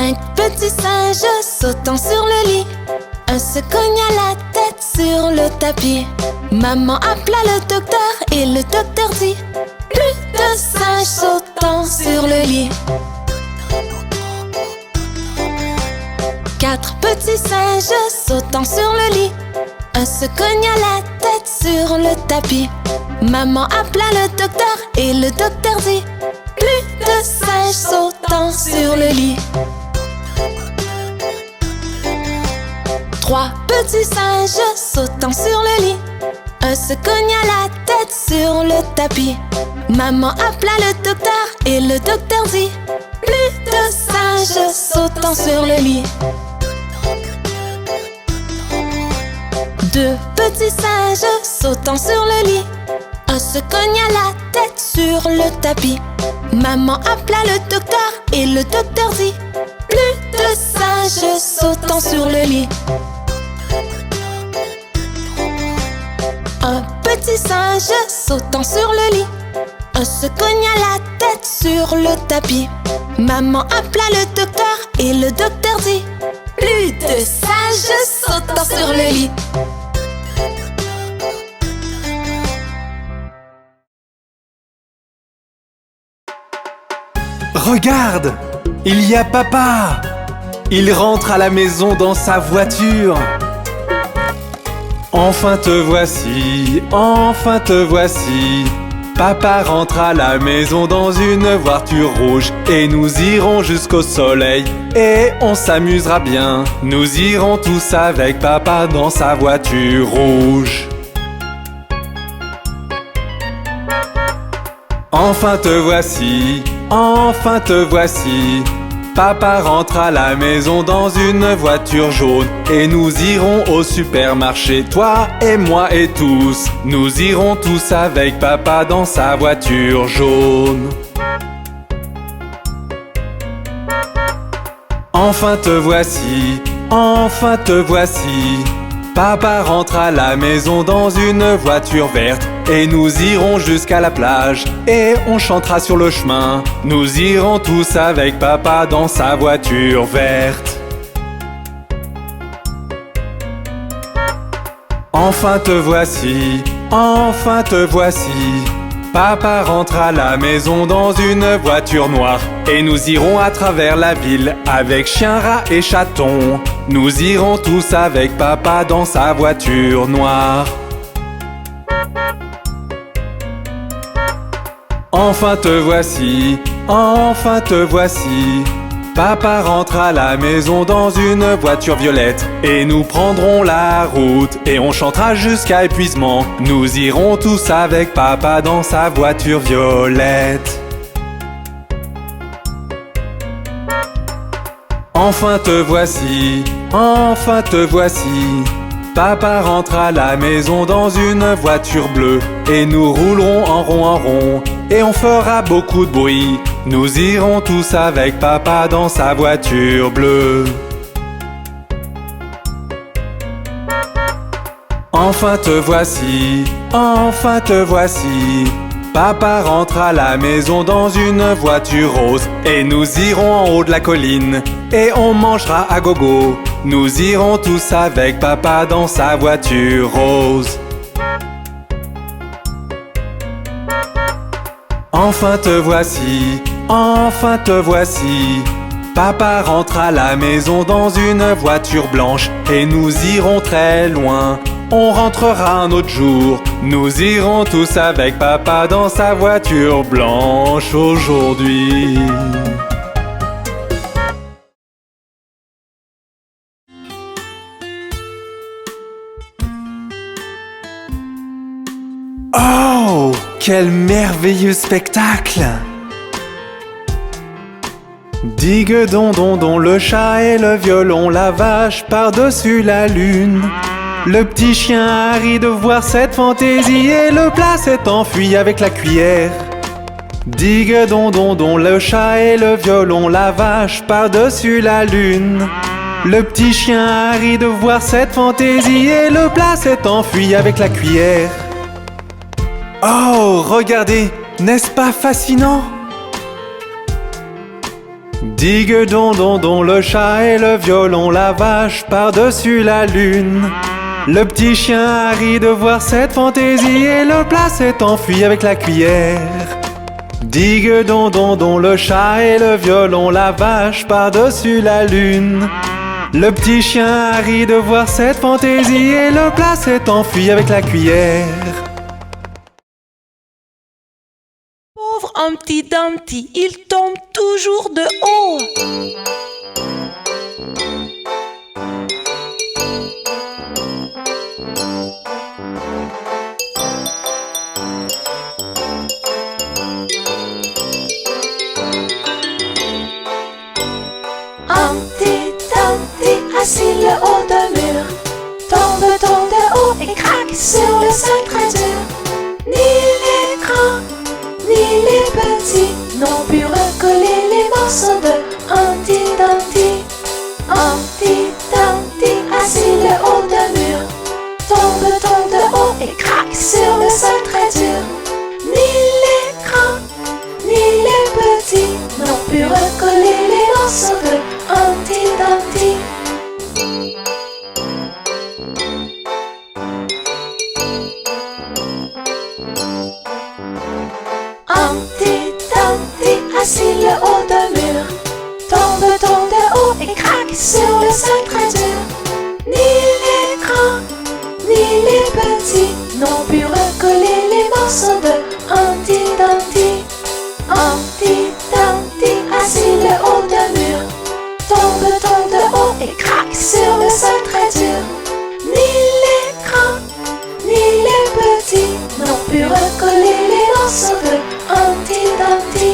5 petits singes sautant sur le lit. Un se cogna la tête sur le tapis. Maman appela le docteur et le docteur dit: plus de singes sautant sur le lit. 4 petits singes sautant sur le lit. Un se cogna la tête sur le tapis. Maman appela le docteur et le docteur dit: plus de singes sautant sur le lit. 3 petits singes sautant sur le lit. Un se cogna la tête sur le tapis. Maman appela le docteur et le docteur dit: plus de singes sautant sur le lit. 2 petits singes sautant sur le lit. Un se cogna la tête sur le tapis. Maman appela le docteur et le docteur dit: plus de singes sautant sur le lit. Un petit singe sautant sur le lit. Un se cogna la tête sur le tapis. Maman appela le docteur et le docteur dit: plus de singes sautant sur le lit. Regarde, il y a papa. Il rentre à la maison dans sa voiture. Enfin te voici, enfin te voici. Papa rentre à la maison dans une voiture rouge. Et nous irons jusqu'au soleil et on s'amusera bien. Nous irons tous avec papa dans sa voiture rouge. Enfin te voici, enfin te voici. Papa rentre à la maison dans une voiture jaune. Et nous irons au supermarché, toi et moi et tous. Nous irons tous avec papa dans sa voiture jaune. Enfin te voici, enfin te voici. Papa rentre à la maison dans une voiture verte. Et nous irons jusqu'à la plage et on chantera sur le chemin. Nous irons tous avec papa dans sa voiture verte. Enfin te voici, enfin te voici. Papa rentre à la maison dans une voiture noire. Et nous irons à travers la ville avec chien, rat et chaton. Nous irons tous avec papa dans sa voiture noire. Enfin te voici, enfin te voici. Papa rentre à la maison dans une voiture violette. Et nous prendrons la route et on chantera jusqu'à épuisement. Nous irons tous avec papa dans sa voiture violette. Enfin te voici, enfin te voici. Papa rentre à la maison dans une voiture bleue. Et nous roulerons en rond et on fera beaucoup de bruit. Nous irons tous avec papa dans sa voiture bleue. Enfin te voici, enfin te voici. Papa rentre à la maison dans une voiture rose. Et nous irons en haut de la colline et on mangera à gogo. Nous irons tous avec papa dans sa voiture rose. Enfin te voici, enfin te voici. Papa rentre à la maison dans une voiture blanche. Et nous irons très loin, on rentrera un autre jour. Nous irons tous avec papa dans sa voiture blanche aujourd'hui. Oh, quel merveilleux spectacle! Digue don don don, le chat et le violon, la vache par-dessus la lune. Le petit chien a ri de voir cette fantaisie et le plat s'est enfui avec la cuillère. Digue don don don, le chat et le violon, la vache par-dessus la lune. Le petit chien a ri de voir cette fantaisie et le plat s'est enfui avec la cuillère. Oh, regardez, n'est-ce pas fascinant? Digue don don don, le chat et le violon, la vache par-dessus la lune. Le petit chien a ri de voir cette fantaisie et le plat s'est enfui avec la cuillère. Digue don don don, le chat et le violon, la vache par-dessus la lune. Le petit chien a ri de voir cette fantaisie et le plat s'est enfui avec la cuillère. Pauvre Humpty Dumpty, il tombe toujours de haut. Humpty Dumpty, assis le haut d'un mur, tombe de haut et craque sur le sol très dur. Ni les grands, ni les petits n'ont pu recoller les morceaux de Humpty Dumpty. Humpty Dumpty, assis le haut d'un mur, tombe de haut et craque sur le sol très dur. Ni les grands, ni les petits n'ont pu recoller les morceaux de Humpty Dumpty. Humpty Dumpty, assis le haut d'un mur, tombe de haut et craque sur le sol très dur. Ni les grands, ni les petits n'ont pu recoller les morceaux de Humpty Dumpty. Humpty Dumpty, assis le haut d'un mur, tombe de haut et craque sur le sol très dur. Ni les grands, ni les petits n'ont pu recoller les morceaux de Humpty Dumpty.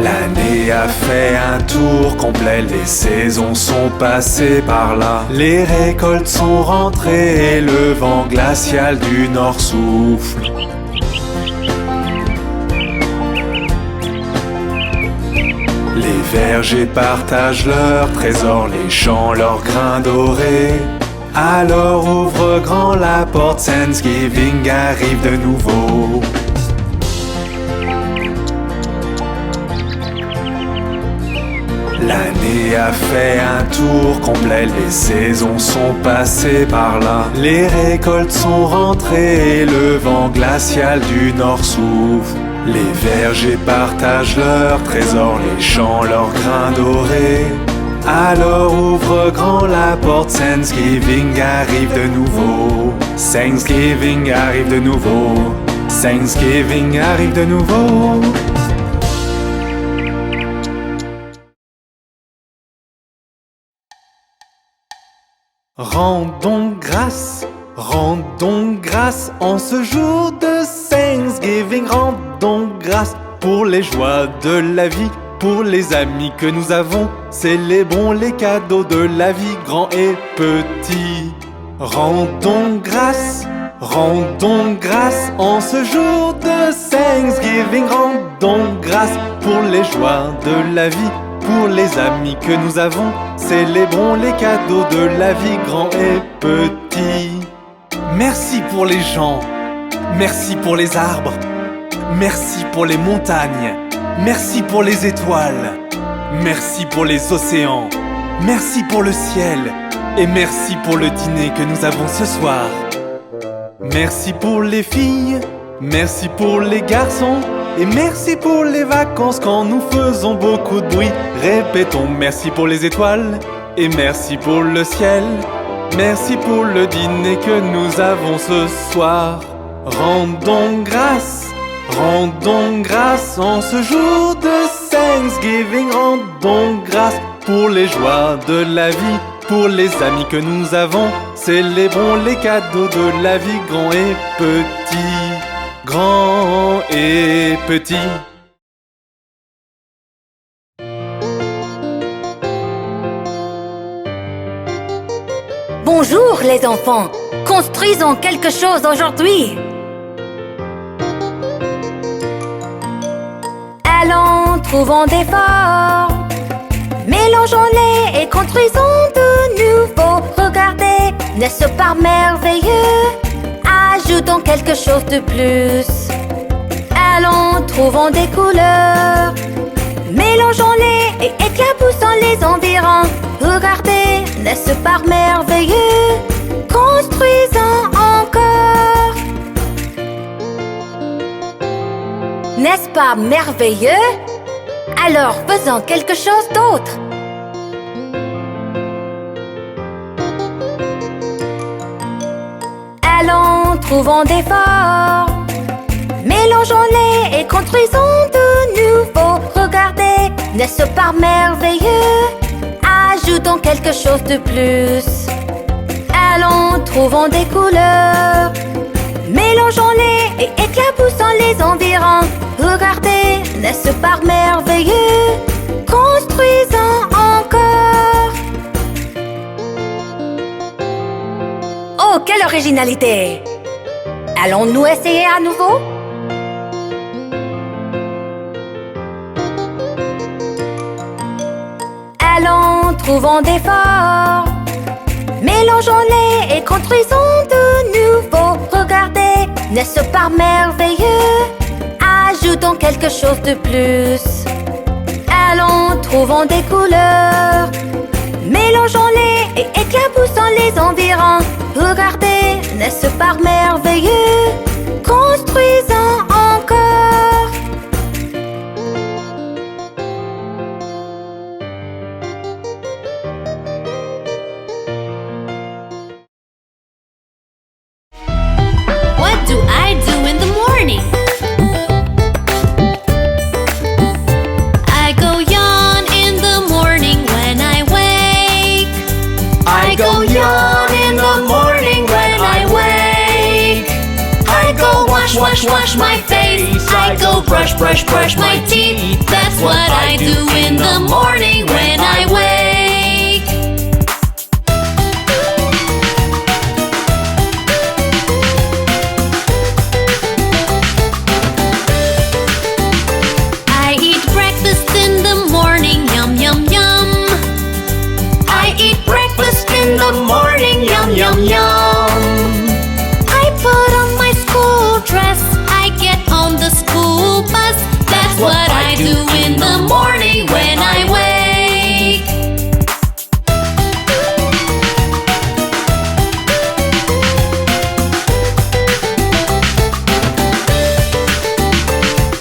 L'année a fait un tour complet, les saisons sont passées par là. Les récoltes sont rentrées et le vent glacial du nord souffle. Les vergers partagent leurs trésors, les champs leurs grains dorés. Alors ouvre grand la porte, Thanksgiving arrive de nouveau. L'année a fait un tour complet, les saisons sont passées par là. Les récoltes sont rentrées et le vent glacial du nord souffle. Les vergers partagent leurs trésors, les champs leurs grains dorés. Alors ouvre grand la porte, Thanksgiving arrive de nouveau. Thanksgiving arrive de nouveau. Thanksgiving arrive de nouveau. Rendons grâce en ce jour de Thanksgiving. Rendons grâce pour les joies de la vie, pour les amis que nous avons. Célébrons les cadeaux de la vie, grands et petits. Rendons grâce en ce jour de Thanksgiving. Rendons grâce pour les joies de la vie, pour les amis que nous avons. Célébrons les cadeaux de la vie, grands et petits. Merci pour les gens, merci pour les arbres, merci pour les montagnes, merci pour les étoiles, merci pour les océans, merci pour le ciel et merci pour le dîner que nous avons ce soir. Merci pour les filles, merci pour les garçons et merci pour les vacances quand nous faisons beaucoup de bruit. Répétons merci pour les étoiles et merci pour le ciel. Merci pour le dîner que nous avons ce soir. Rendons grâce en ce jour de Thanksgiving. Rendons grâce pour les joies de la vie, pour les amis que nous avons. Célébrons les cadeaux de la vie, grands et petits. Grands et petits. Bonjour les enfants, construisons quelque chose aujourd'hui. Allons, trouvons des formes, mélangeons-les et construisons de nouveaux. Regardez, n'est-ce pas merveilleux? Ajoutons quelque chose de plus. Allons, trouvons des couleurs, mélangeons-les et éclaboussons les environs. Regardez, n'est-ce pas merveilleux? Construisons encore. N'est-ce pas merveilleux? Alors faisons quelque chose d'autre. Allons, trouvons des formes, mélangeons-les et construisons de nouveaux. Regardez, n'est-ce pas merveilleux? Ajoutons quelque chose de plus. Allons, trouvons des couleurs, mélangeons-les et éclaboussons les environs. Regardez, n'est-ce pas merveilleux? Construisons encore. Oh, quelle originalité! Allons-nous essayer à nouveau? Allons, trouvons des formes, mélangeons-les et construisons de nouveaux. Regardez, n'est-ce pas merveilleux? Ajoutons quelque chose de plus. Allons, trouvons des couleurs, mélangeons-les et éclaboussons les environs. Regardez, n'est-ce pas merveilleux? Construisons encore. What do I do in the morning? I go yawn in the morning when I wake. I go yawn in the morning when I wake. I go wash my face. I go brush my teeth. That's what I do in the morning when I wake. I eat breakfast in the morning, yum yum yum. I eat breakfast in the morning, yum yum yum. I put on my school dress, I get on the school bus. That's what I do in the morning when I wake.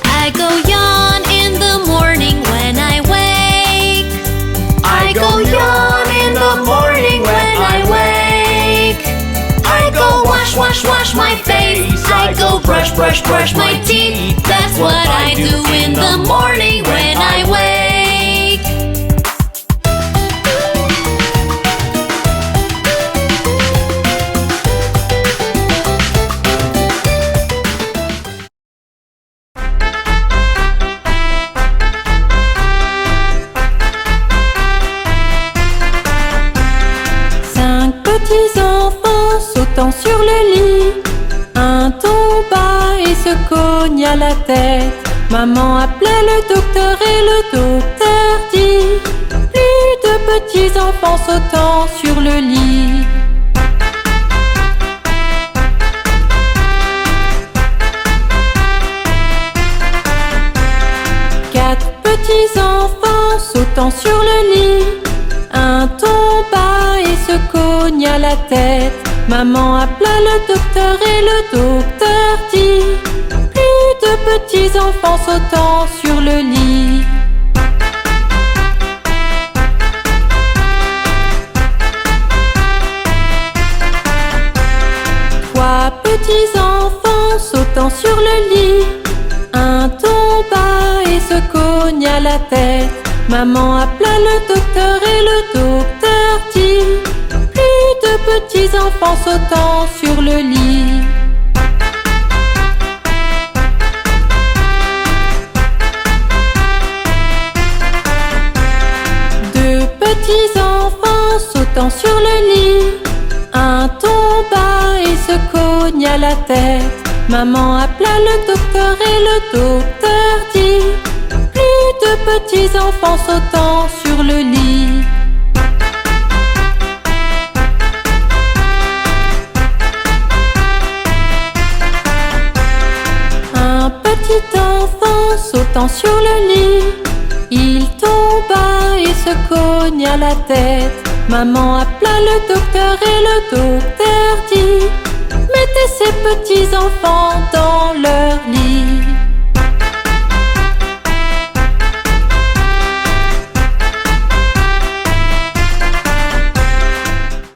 I go yawn in the morning when I wake. I go yawn in the morning when I wake. I go wash my face. I go brush my teeth. That's what I do in the morning when I wake. Cinq petits enfants sautant sur le lit. Un tomba et se cogna la tête. Maman appela le docteur et le docteur dit: plus de petits enfants sautant sur le lit. Quatre petits enfants sautant sur le lit. Un tomba et se cogna la tête. Maman appela le docteur et le docteur dit: plus de petits enfants sautant sur le lit. Trois petits enfants sautant sur le lit. Un tomba et se cogna la tête. Maman appela le docteur et le docteur dit: plus de petits enfants sautant sur le lit. Deux petits enfants sautant sur le lit. Un tomba et se cogna la tête. Maman appela le docteur et le docteur dit: plus petits enfants sautant sur le lit. Un petit enfant sautant sur le lit, il tomba et se cogna la tête. Maman appela le docteur et le docteur dit: mettez ces petits enfants dans